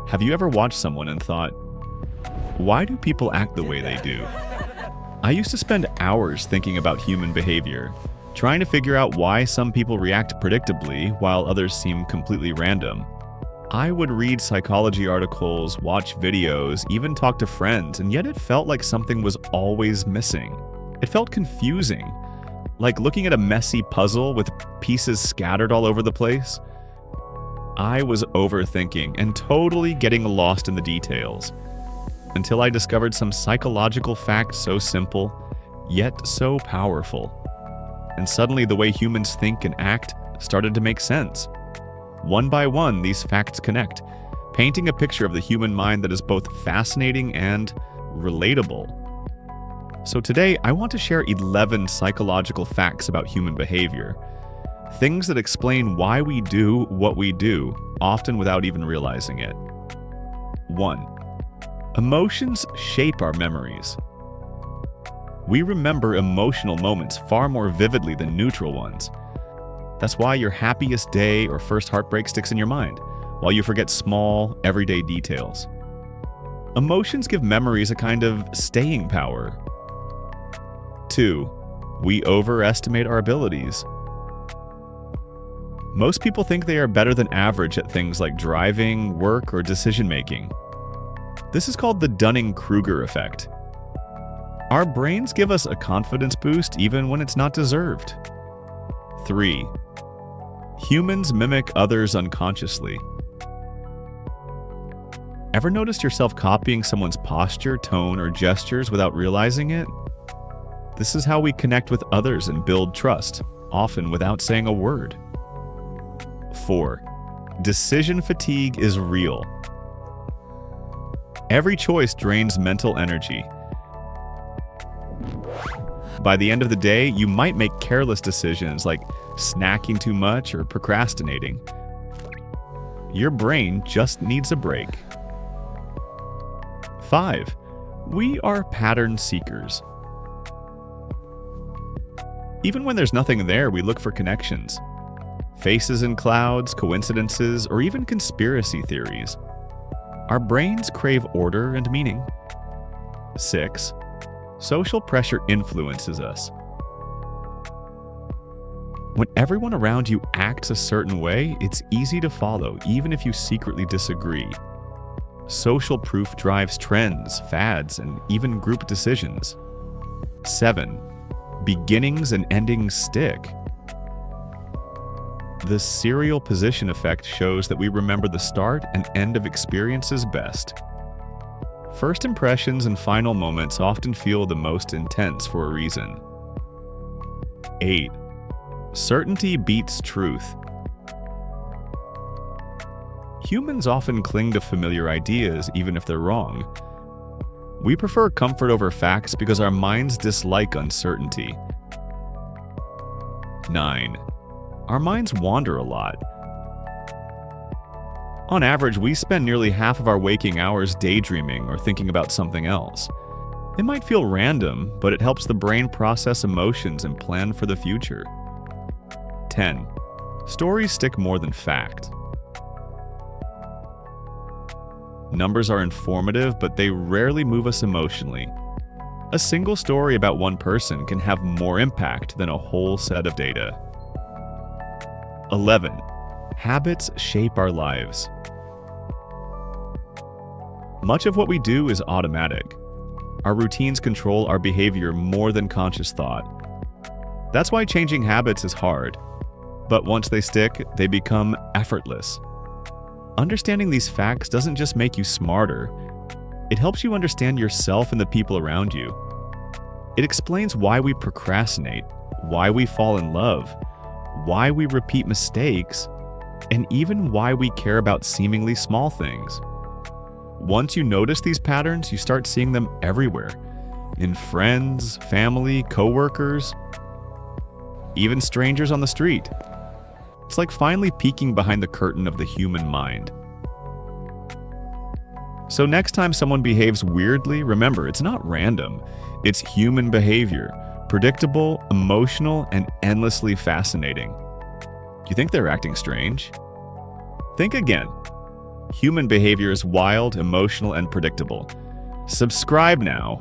Have you ever watched someone and thought, why do people act the way they do? I used to spend hours thinking about human behavior, trying to figure out why some people react predictably while others seem completely random. I would read psychology articles, watch videos, even talk to friends, and yet it felt like something was always missing. It felt confusing, like looking at a messy puzzle with pieces scattered all over the place. I was overthinking and totally getting lost in the details, until I discovered some psychological fact so simple, yet so powerful. And suddenly the way humans think and act started to make sense. One by one, these facts connect, painting a picture of the human mind that is both fascinating and relatable. So today, I want to share 11 psychological facts about human behavior. Things that explain why we do what we do, often without even realizing it. 1. Emotions shape our memories. We remember emotional moments far more vividly than neutral ones. That's why your happiest day or first heartbreak sticks in your mind, while you forget small, everyday details. Emotions give memories a kind of staying power. 2. We overestimate our abilities. Most people think they are better than average at things like driving, work, or decision-making. This is called the Dunning-Kruger effect. Our brains give us a confidence boost even when it's not deserved. 3. Humans mimic others unconsciously. Ever noticed yourself copying someone's posture, tone, or gestures without realizing it? This is how we connect with others and build trust, often without saying a word. 4. Decision fatigue is real. Every choice drains mental energy. By the end of the day, you might make careless decisions like snacking too much or procrastinating. Your brain just needs a break. 5. We are pattern seekers. Even when there's nothing there, we look for connections. Faces in clouds, coincidences, or even conspiracy theories. Our brains crave order and meaning. 6. Social pressure influences us. When everyone around you acts a certain way, it's easy to follow, even if you secretly disagree. Social proof drives trends, fads, and even group decisions. 7. Beginnings and endings stick. The serial position effect shows that we remember the start and end of experiences best. First impressions and final moments often feel the most intense for a reason. 8. Certainty beats truth. Humans often cling to familiar ideas even if they're wrong. We prefer comfort over facts because our minds dislike uncertainty. 9. Our minds wander a lot. On average, we spend nearly half of our waking hours daydreaming or thinking about something else. It might feel random, but it helps the brain process emotions and plan for the future. 10. Stories stick more than fact. Numbers are informative, but they rarely move us emotionally. A single story about one person can have more impact than a whole set of data. 11. Habits shape our lives. Much of what we do is automatic. Our routines control our behavior more than conscious thought. That's why changing habits is hard. But once they stick, they become effortless. Understanding these facts doesn't just make you smarter. It helps you understand yourself and the people around you. It explains why we procrastinate, why we fall in love, why we repeat mistakes, and even why we care about seemingly small things. Once you notice these patterns, you start seeing them everywhere. In friends, family, coworkers, even strangers on the street. It's like finally peeking behind the curtain of the human mind. So next time someone behaves weirdly, remember, it's not random. It's human behavior, predictable, emotional, and endlessly fascinating. Do you think they're acting strange? Think again. Human behavior is wild, emotional, and predictable. Subscribe now